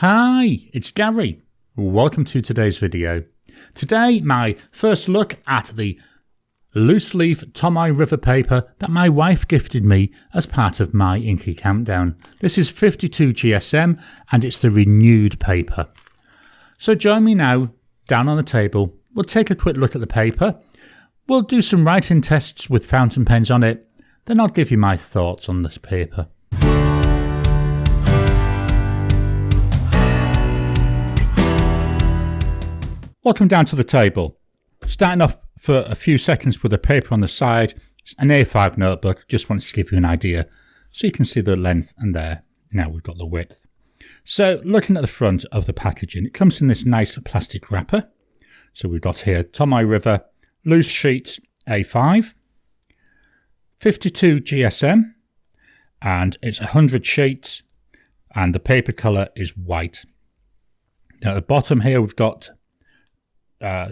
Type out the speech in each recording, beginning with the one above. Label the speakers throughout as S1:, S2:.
S1: Hi, it's Gary. Welcome to today's video. Today, my first look at the loose leaf Tomoe River paper that my wife gifted me as part of my inky countdown. This is 52 GSM and it's the renewed paper. So join me now down on the table. We'll take a quick look at the paper. We'll do some writing tests with fountain pens on it. Then I'll give you my thoughts on this paper. Welcome down to the table. Starting off for a few seconds with the paper on the side. It's an A5 notebook, just wanted to give you an idea so you can see the length, and there, now we've got the width. So looking at the front of the packaging, it comes in this nice plastic wrapper. So we've got here Tomoe River, loose sheets A5, 52 GSM, and it's 100 sheets, and the paper colour is white. Now at the bottom here we've got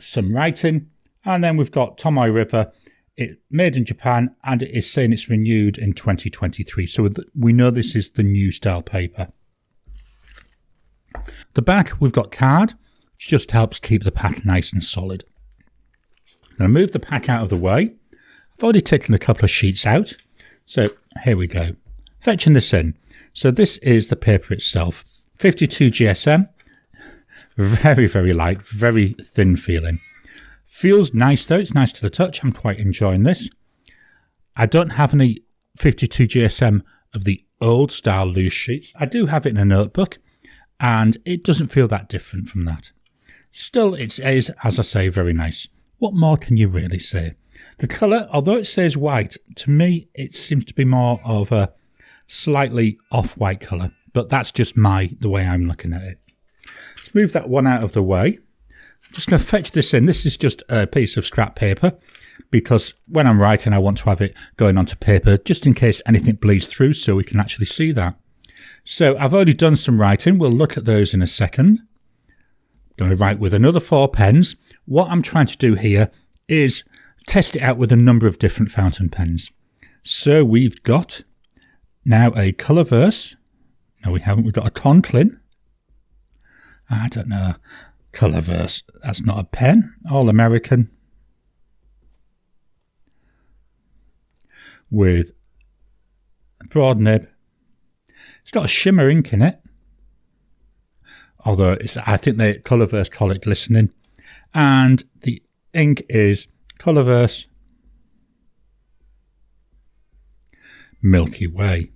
S1: some writing, and then we've got Tomoe River, it made in Japan, and it is saying it's renewed in 2023, so we know this is the new style paper. The back we've got card, which just helps keep the pack nice and solid. I'll move the pack out of the way. I've already taken a couple of sheets out, so here we go. Fetching this in. So this is the paper itself, 52 GSM. Very, very light, very thin feeling. Feels nice though, it's nice to the touch. I'm quite enjoying this. I don't have any 52 GSM of the old style loose sheets. I do have it in a notebook, and it doesn't feel that different from that. Still, it is, as I say, very nice. What more can you really say? The colour, although it says white, to me it seems to be more of a slightly off-white colour, but that's just the way I'm looking at it. Let's move that one out of the way. I'm just going to fetch this in. This is just a piece of scrap paper because when I'm writing I want to have it going onto paper just in case anything bleeds through so we can actually see that. So I've already done some writing. We'll look at those in a second. I'm going to write with another 4 pens. What I'm trying to do here is test it out with a number of different fountain pens. So we've got now a Colourverse. No, we haven't. We've got a Conklin. I don't know. Colourverse. That's not a pen. All American. With a broad nib. It's got a shimmer ink in it. Although I think the Colourverse call it glistening. And the ink is Colourverse Milky Way.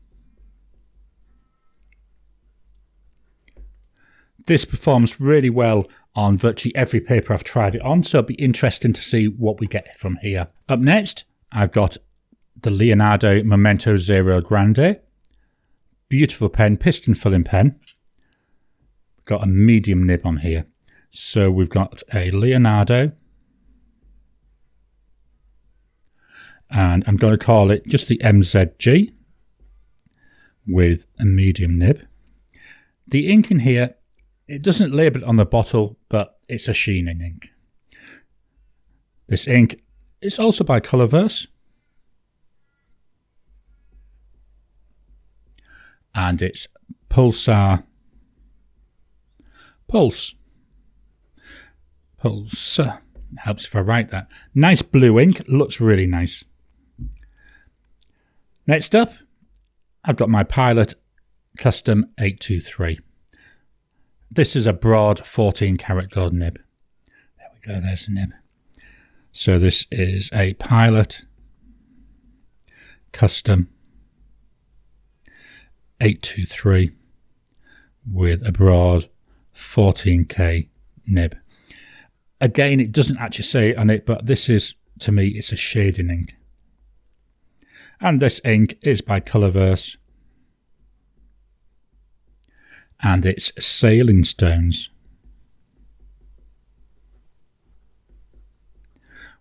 S1: This performs really well on virtually every paper I've tried it on, so it'll be interesting to see what we get from here. Up next, I've got the Leonardo Memento Zero Grande. Beautiful pen, piston filling pen. Got a medium nib on here. So we've got a Leonardo. And I'm going to call it just the MZG with a medium nib. The ink in here, it doesn't label it on the bottle, but it's a sheening ink. This ink is also by Colourverse. And it's Pulsar Pulse. Pulsar. Helps if I write that. Nice blue ink. Looks really nice. Next up, I've got my Pilot Custom 823. This is a broad 14 karat gold nib. There we go, there's the nib. So this is a Pilot Custom 823 with a broad 14K nib. Again, it doesn't actually say on it, but this is, to me, it's a shading ink. And this ink is by Colourverse. And it's Sailing Stones.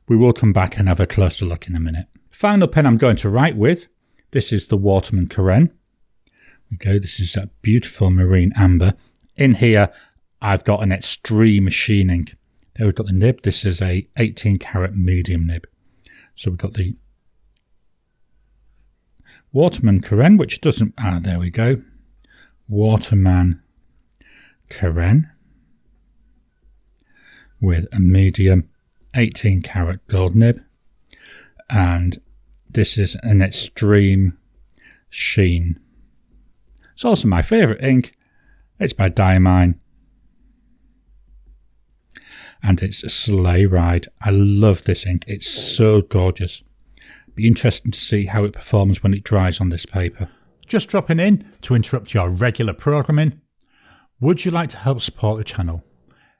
S1: We will come back and have a closer look in a minute. Final pen I'm going to write with, this is the Waterman Karen. There we go, this is a beautiful marine amber. In here, I've got an extreme sheening. There we've got the nib. This is a 18 karat medium nib. So we've got the Waterman Karen, which doesn't... there we go. Waterman Karen with a medium 18 karat gold nib, and this is an extreme sheen. It's also my favourite ink. It's by Diamine, and it's a Sleigh Ride. I love this ink. It's so gorgeous. Be interesting to see how it performs when it dries on this paper. Just dropping in to interrupt your regular programming. Would you like to help support the channel?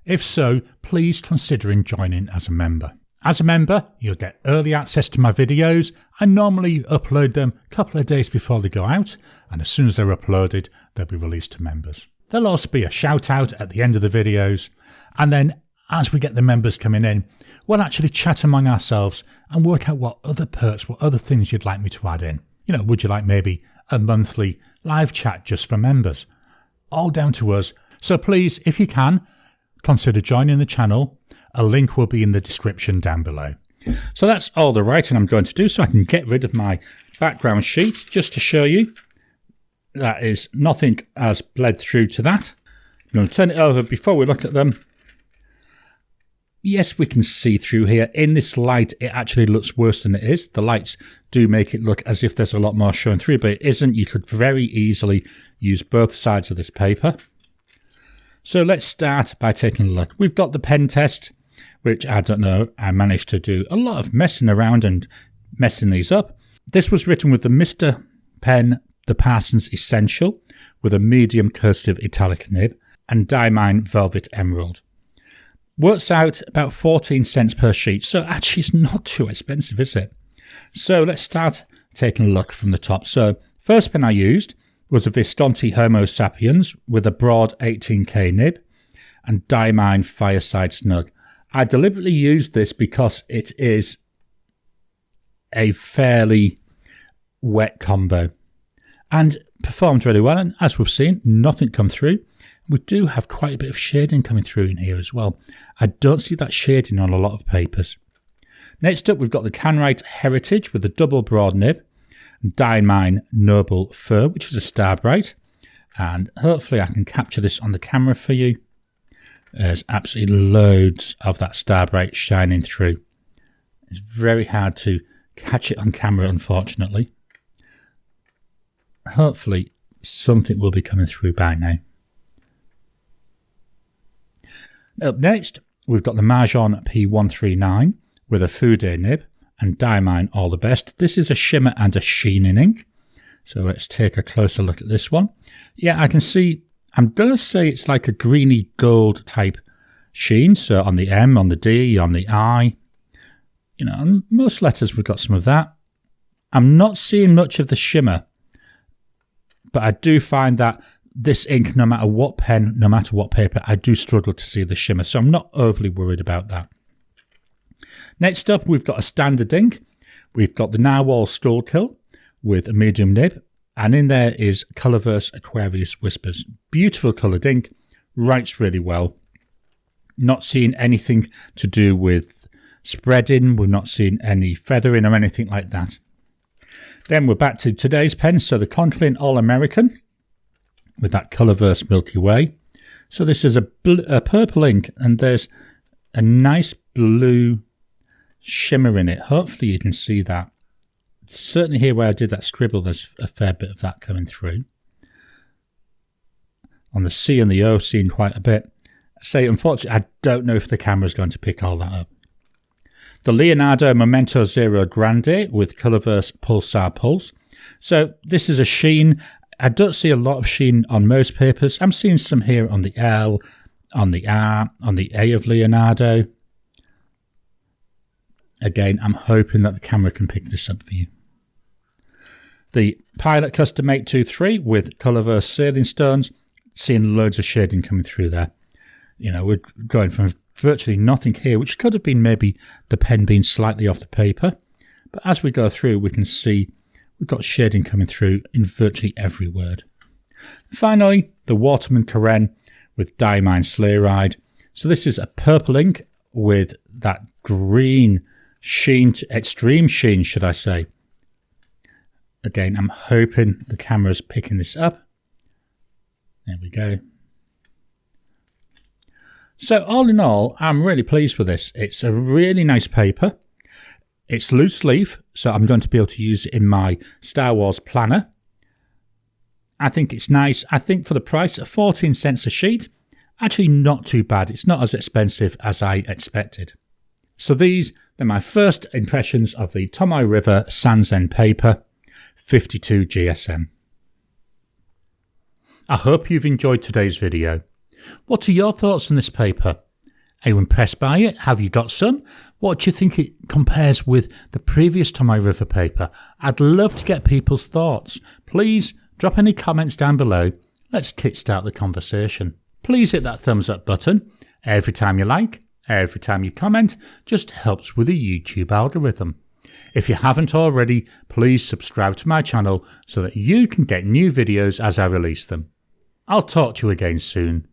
S1: If so, please consider joining as a member. As a member, you'll get early access to my videos. I normally upload them a couple of days before they go out, and as soon as they're uploaded, they'll be released to members. There'll also be a shout out at the end of the videos, and then as we get the members coming in, we'll actually chat among ourselves and work out what other perks, what other things you'd like me to add in. You know, would you like maybe a monthly live chat just for members? All down to us. So please, if you can, consider joining the channel. A link will be in the description down below. So that's all the writing I'm going to do, so I can get rid of my background sheet just to show you that is nothing has bled through to that. I'm going to turn it over before we look at them. Yes, we can see through here. In this light, it actually looks worse than it is. The lights do make it look as if there's a lot more showing through, but it isn't. You could very easily use both sides of this paper. So let's start by taking a look. We've got the pen test, which I don't know. I managed to do a lot of messing around and messing these up. This was written with the Mr. Pen, the Parsons Essential, with a medium cursive italic nib, and Diamine Velvet Emerald. Works out about 14 cents per sheet, so actually it's not too expensive, is it? So let's start taking a look from the top. So first pen I used was a Visconti Homo Sapiens with a broad 18K nib and Diamine Fireside Snug. I deliberately used this because it is a fairly wet combo and performed really well, and as we've seen, nothing come through. We do have quite a bit of shading coming through in here as well. I don't see that shading on a lot of papers. Next up, we've got the Canwright Heritage with a double broad nib, and Diamine Noble Fur, which is a Starbright. And hopefully I can capture this on the camera for you. There's absolutely loads of that Starbright shining through. It's very hard to catch it on camera, unfortunately. Hopefully something will be coming through by now. Up next, we've got the Mahjong P139 with a Fude nib and Diamine All the Best. This is a shimmer and a sheen in ink. So let's take a closer look at this one. Yeah, I can see, I'm going to say it's like a greeny gold type sheen. So on the M, on the D, on the I, you know, on most letters we've got some of that. I'm not seeing much of the shimmer, but I do find that this ink, no matter what pen, no matter what paper, I do struggle to see the shimmer, so I'm not overly worried about that. Next up, we've got a standard ink. We've got the Narwhal Skullkill with a medium nib, and in there is Colourverse Aquarius Whispers. Beautiful coloured ink, writes really well. Not seeing anything to do with spreading, we're not seeing any feathering or anything like that. Then we're back to today's pen, so the Conklin All-American with that Colourverse Milky Way. So this is a purple ink, and there's a nice blue shimmer in it. Hopefully you can see that. Certainly here where I did that scribble, there's a fair bit of that coming through. On the C and the O, seeing quite a bit. Say, unfortunately, I don't know if the camera's going to pick all that up. The Leonardo Memento Zero Grande with Colourverse Pulsar Pulse. So this is a sheen. I don't see a lot of sheen on most papers. I'm seeing some here on the L, on the R, on the A of Leonardo. Again, I'm hoping that the camera can pick this up for you. The Pilot Custom 823 with Colourverse Sailing Stones. Seeing loads of shading coming through there. You know, we're going from virtually nothing here, which could have been maybe the pen being slightly off the paper. But as we go through, we can see we've got shading coming through in virtually every word. Finally, the Waterman Karen with Diamine Sleigh Ride. So this is a purple ink with that green sheen, extreme sheen, should I say. Again, I'm hoping the camera's picking this up. There we go. So all in all, I'm really pleased with this. It's a really nice paper. It's loose leaf, so I'm going to be able to use it in my Star Wars planner. I think it's nice. I think for the price of 14 cents a sheet, actually not too bad. It's not as expensive as I expected. So they're my first impressions of the Tomoe River Sans End paper, 52 GSM. I hope you've enjoyed today's video. What are your thoughts on this paper? Are you impressed by it? Have you got some? What do you think it compares with the previous Tomoe River paper? I'd love to get people's thoughts. Please drop any comments down below. Let's kickstart the conversation. Please hit that thumbs up button. Every time you like, every time you comment, just helps with the YouTube algorithm. If you haven't already, please subscribe to my channel so that you can get new videos as I release them. I'll talk to you again soon.